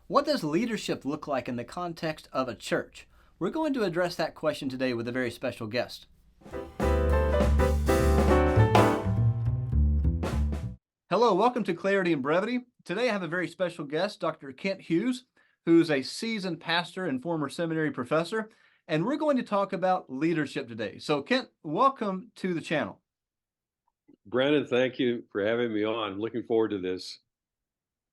What does leadership look like in the context of a church? We're going to address that question today with a very special guest. Hello, welcome to Clarity and Brevity. Today I have a very special guest, Dr. Kent Hughes, who's a seasoned pastor and former seminary professor, and we're going to talk about leadership today. So Kent, welcome to the channel. Brandon, thank you for having me on. Looking forward to this.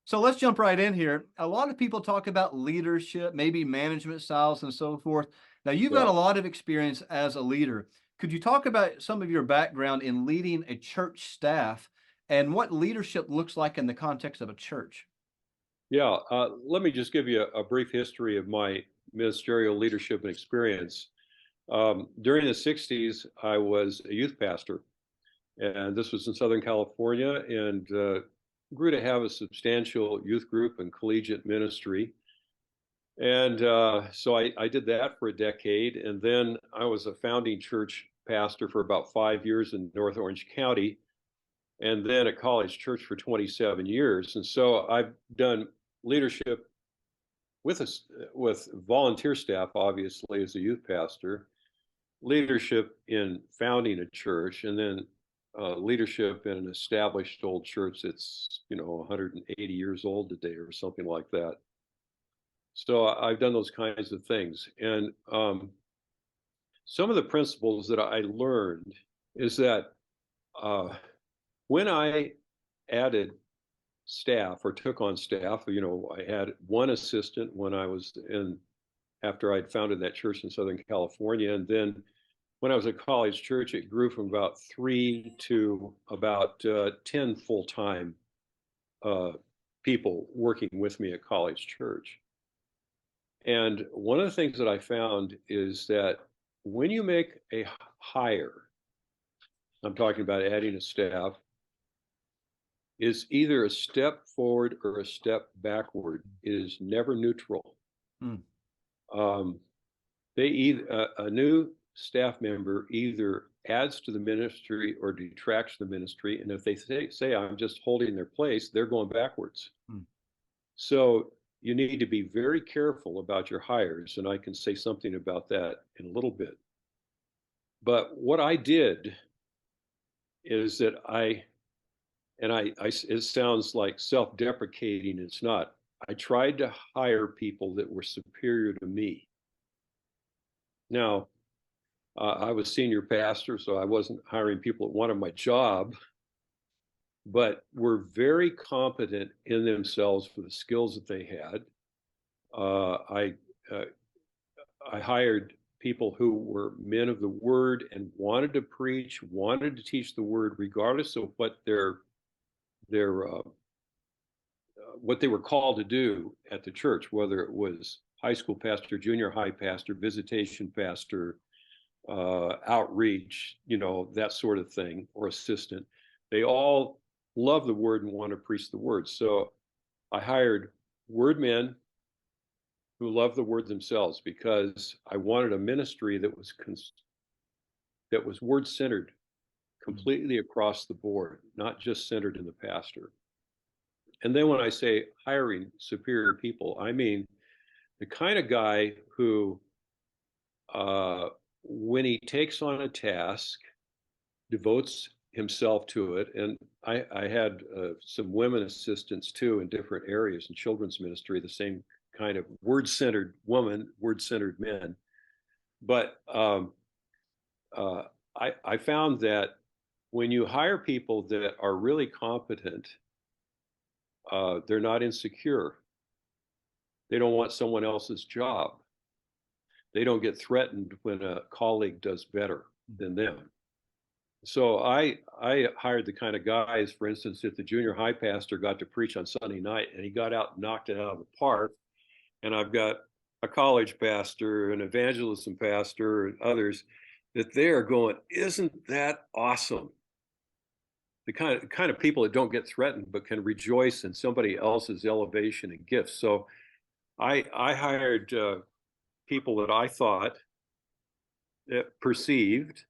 So let's jump right in here. A lot of people talk about leadership, maybe management styles and so forth. Now, you've got a lot of experience as a leader. Could you talk about some of your background in leading a church staff and what leadership looks like in the context of a church? Yeah, let me just give you a brief history of my ministerial leadership and experience. During the 60s, I was a youth pastor, and this was in Southern California, and grew to have a substantial youth group and collegiate ministry. And so I did that for a decade, and then I was a founding church pastor for about 5 years in North Orange County, and then a college church for 27 years. And so I've done leadership with volunteer staff, obviously, as a youth pastor, leadership in founding a church, and then leadership in an established old church that's 180 years old today or something like that. So I've done those kinds of things. And some of the principles that I learned is that when I added staff or took on staff, I had one assistant when I was after I'd founded that church in Southern California. And then when I was at college church, it grew from about 3 to about 10 full-time people working with me at college church. And one of the things that I found is that when you make a hire, I'm talking about adding a staff, is either a step forward or a step backward. It is never neutral. A new staff member either adds to the ministry or detracts the ministry. And if they say I'm just holding their place, they're going backwards. So you need to be very careful about your hires. And I can say something about that in a little bit. But what I did is that it sounds like self-deprecating. It's not. I tried to hire people that were superior to me. Now, I was senior pastor, so I wasn't hiring people that wanted my job, but were very competent in themselves for the skills that they had. I hired people who were men of the word and wanted to preach, wanted to teach the word, regardless of what what they were called to do at the church, whether it was high school pastor, junior high pastor, visitation pastor, outreach, that sort of thing, or assistant. They all love the word and want to preach the word. So I hired word men who love the word themselves, because I wanted a ministry that was word centered completely across the board, not just centered in the pastor. And then when I say hiring superior people, I mean the kind of guy who, when he takes on a task, devotes himself to it. And I had some women assistants too in different areas in children's ministry, the same kind of word-centered woman, word-centered men. But I found that when you hire people that are really competent, they're not insecure. They don't want someone else's job. They don't get threatened when a colleague does better than them. So I hired the kind of guys, for instance, if the junior high pastor got to preach on Sunday night and he got out and knocked it out of the park, and I've got a college pastor, an evangelism pastor, and others, that they're going, isn't that awesome? The kind of people that don't get threatened but can rejoice in somebody else's elevation and gifts. So I hired people that I thought perceived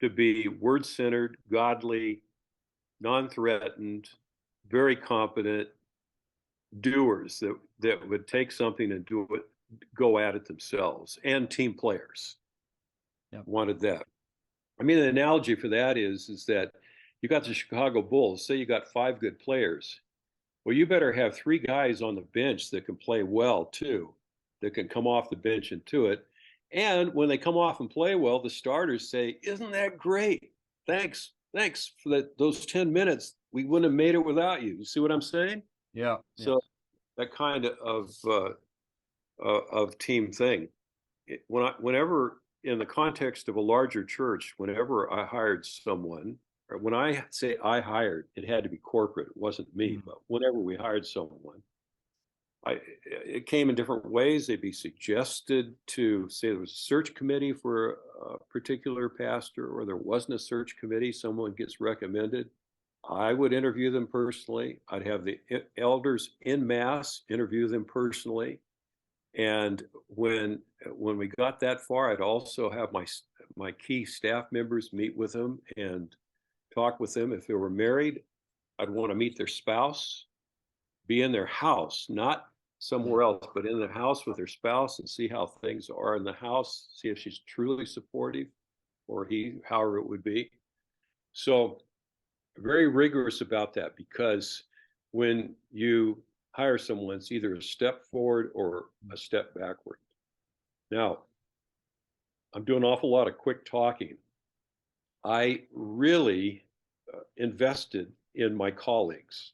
to be word-centered, godly, non-threatened, very competent, doers that would take something and do it, go at it themselves, and team players Yep. wanted that. I mean, the analogy for that is that you got the Chicago Bulls. Say you got 5 good players. Well, you better have 3 guys on the bench that can play well too, that can come off the bench into it. And when they come off and play well, the starters say, "Isn't that great? Thanks for those 10 minutes. We wouldn't have made it without you." You see what I'm saying? Yeah. Yeah. So that kind of team thing. Whenever in the context of a larger church, whenever I hired someone, or when I say I hired, it had to be corporate. It wasn't me, Mm. but whenever we hired someone, it came in different ways. They'd be suggested to say there was a search committee for a particular pastor, or there wasn't a search committee. Someone gets recommended. I would interview them personally. I'd have the elders in mass interview them personally. And when we got that far, I'd also have my key staff members meet with them and talk with them. If they were married, I'd want to meet their spouse, be in their house, not somewhere else, but in the house with their spouse, and see how things are in the house, see if she's truly supportive, or he, however it would be. So very rigorous about that, because when you hire someone, it's either a step forward or a step backward. Now, I'm doing an awful lot of quick talking. I really invested in my colleagues.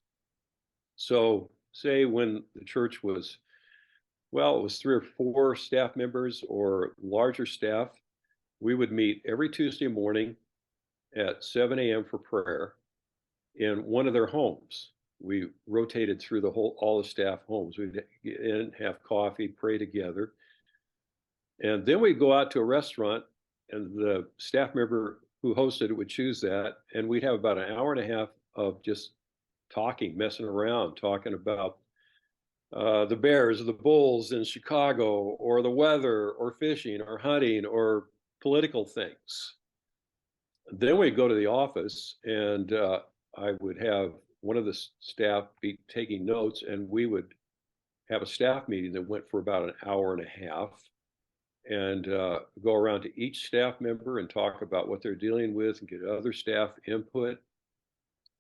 So, say when the church was, well, it was 3 or 4 staff members or larger staff, we would meet every Tuesday morning at 7 a.m. for prayer in one of their homes. We rotated through all the staff homes. We'd get in, have coffee, pray together. And then we'd go out to a restaurant, and the staff member who hosted it would choose that. And we'd have about an hour and a half of just talking, messing around, talking about the Bears or the Bulls in Chicago, or the weather, or fishing, or hunting, or political things. Then we'd go to the office, and I would have one of the staff be taking notes, and we would have a staff meeting that went for about an hour and a half, and go around to each staff member and talk about what they're dealing with and get other staff input.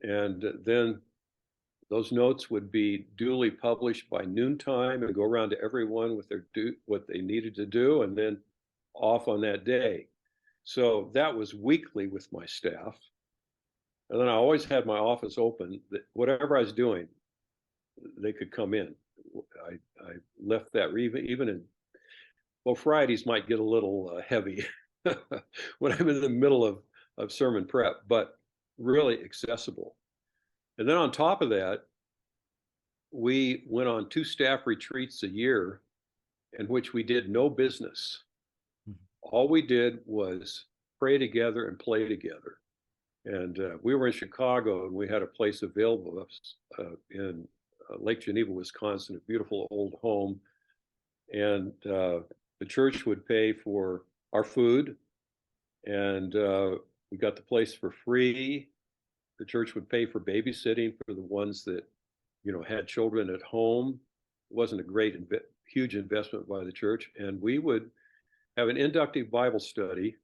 And then those notes would be duly published by noontime and go around to everyone with what they needed to do, and then off on that day. So that was weekly with my staff. And then I always had my office open, that whatever I was doing, they could come in. I left that even in, well, Fridays might get a little heavy when I'm in the middle of sermon prep, but really accessible. And then on top of that, we went on 2 staff retreats a year in which we did no business. All we did was pray together and play together. And we were in Chicago, and we had a place available in Lake Geneva, Wisconsin, a beautiful old home. And the church would pay for our food, and we got the place for free. The church would pay for babysitting for the ones that, had children at home. It wasn't a huge investment by the church. And we would have an inductive Bible study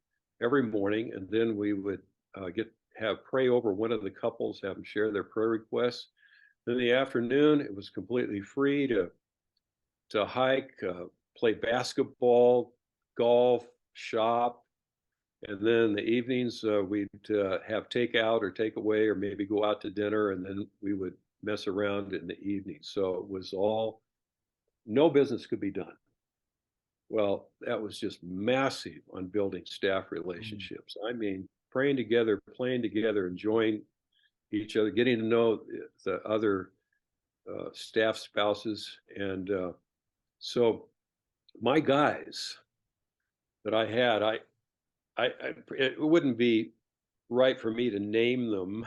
every morning, and then we would pray over one of the couples, have them share their prayer requests. Then in the afternoon, it was completely free to hike, play basketball, golf, shop. And then the evenings, we'd have takeout or takeaway, or maybe go out to dinner, and then we would mess around in the evening. So it was all, no business could be done. Well, that was just massive on building staff relationships. I mean, praying together, playing together, enjoying each other, getting to know the other staff spouses. And so my guys that I had, it wouldn't be right for me to name them,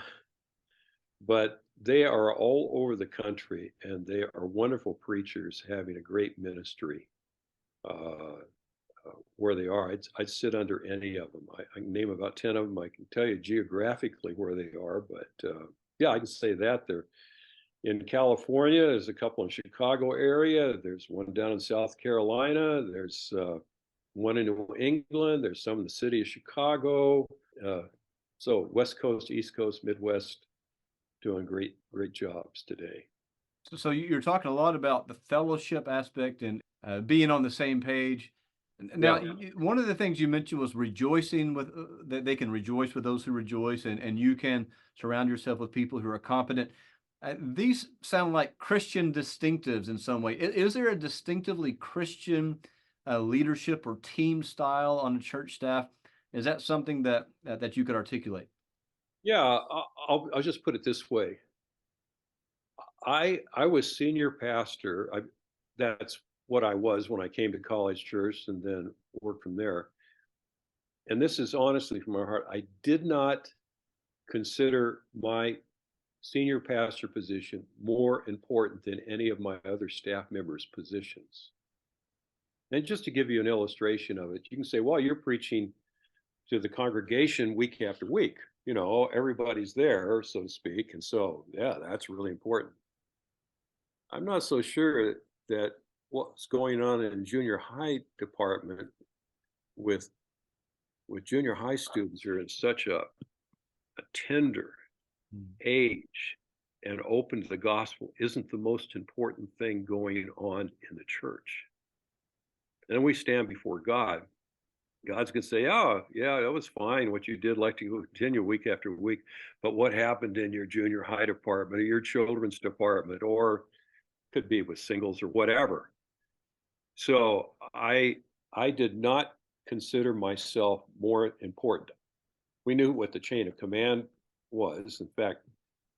but they are all over the country, and they are wonderful preachers having a great ministry where they are. I'd sit under any of them. I can name about 10 of them. I can tell you geographically where they are, but yeah, I can say that In California, there's a couple in Chicago area. There's one down in South Carolina. There's one in New England. There's some in the city of Chicago. Uh, so West Coast, East Coast, Midwest, doing great jobs today. So you're talking a lot about the fellowship aspect and being on the same page. Now, Yeah, one of the things you mentioned was rejoicing with that they can rejoice with those who rejoice, and you can surround yourself with people who are competent. These sound like Christian distinctives in some way. Is there a distinctively Christian leadership or team style on a church staff? Is that something that you could articulate? yeah. I'll just put it this way. I was senior pastor. That's what I was when I came to College Church, and then worked from there. And this is honestly from my heart. I did not consider my senior pastor position more important than any of my other staff members' positions. And just to give you an illustration of it, you can say, well, you're preaching to the congregation week after week. You know, everybody's there, so to speak. And so, yeah, that's really important. I'm not so sure that what's going on in junior high department with junior high students who are in such a tender Mm. age and open to the gospel isn't the most important thing going on in the church. And we stand before God. God's going to say, oh, yeah, that was fine what you did, like to continue week after week. But what happened in your junior high department or your children's department, or could be with singles or whatever. So I did not consider myself more important. We knew what the chain of command was. In fact,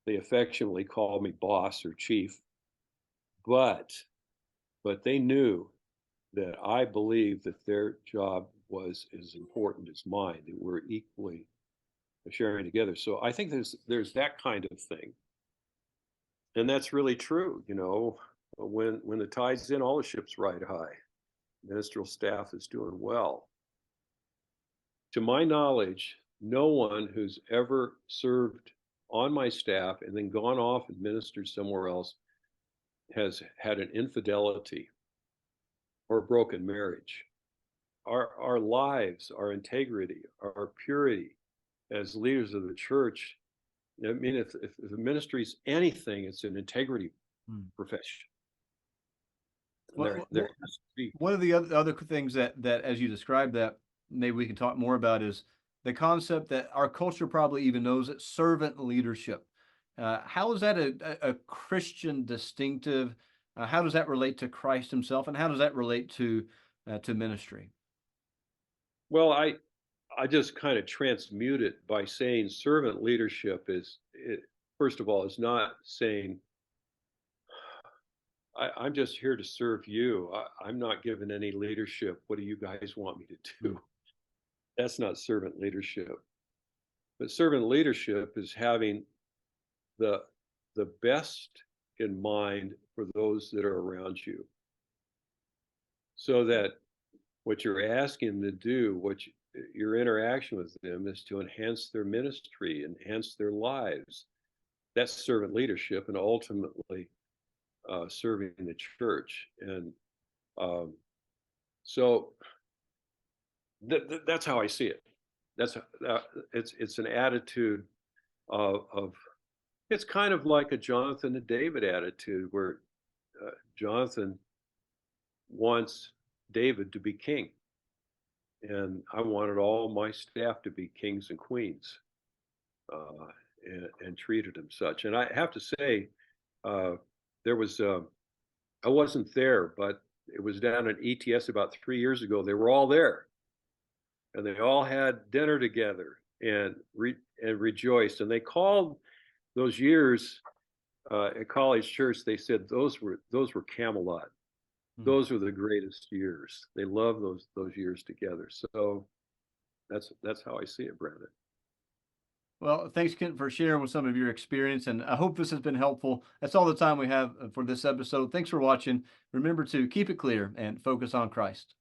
they affectionately called me boss or chief, but they knew that I believed that their job was as important as mine, that we're equally sharing together. So I think there's that kind of thing. And that's really true, you know, when the tide's in, all the ships ride high. Ministerial staff is doing well. To my knowledge, no one who's ever served on my staff and then gone off and ministered somewhere else has had an infidelity or a broken marriage. Our lives, our integrity, our purity as leaders of the church. I mean, if the ministry is anything, it's an integrity profession. And there has to be. One of the other things that as you described that maybe we can talk more about is the concept that our culture probably even knows it, servant leadership. How is that a Christian distinctive? How does that relate to Christ himself, and how does that relate to ministry? Well, I just kind of transmute it by saying servant leadership first of all, is not saying I'm just here to serve you. I'm not given any leadership. What do you guys want me to do? That's not servant leadership. But servant leadership is having the best in mind for those that are around you, so that what you're asking them to do, your interaction with them is to enhance their ministry, enhance their lives. That's servant leadership, and ultimately serving the church. And so that's how I see it. It's an attitude of it's kind of like a Jonathan and David attitude, where Jonathan wants David to be king, and I wanted all my staff to be kings and queens, and treated them such. And I have to say, there was I wasn't there, but it was down at ETS about 3 years ago. They were all there, and they all had dinner together and rejoiced. And they called those years at College Church. They said those were Camelot. Those were the greatest years. They love those years together. So that's how I see it, Brandon. Well, thanks, Kent, for sharing with some of your experience, and I hope this has been helpful. That's all the time we have for this episode. Thanks for watching. Remember to keep it clear and focus on Christ.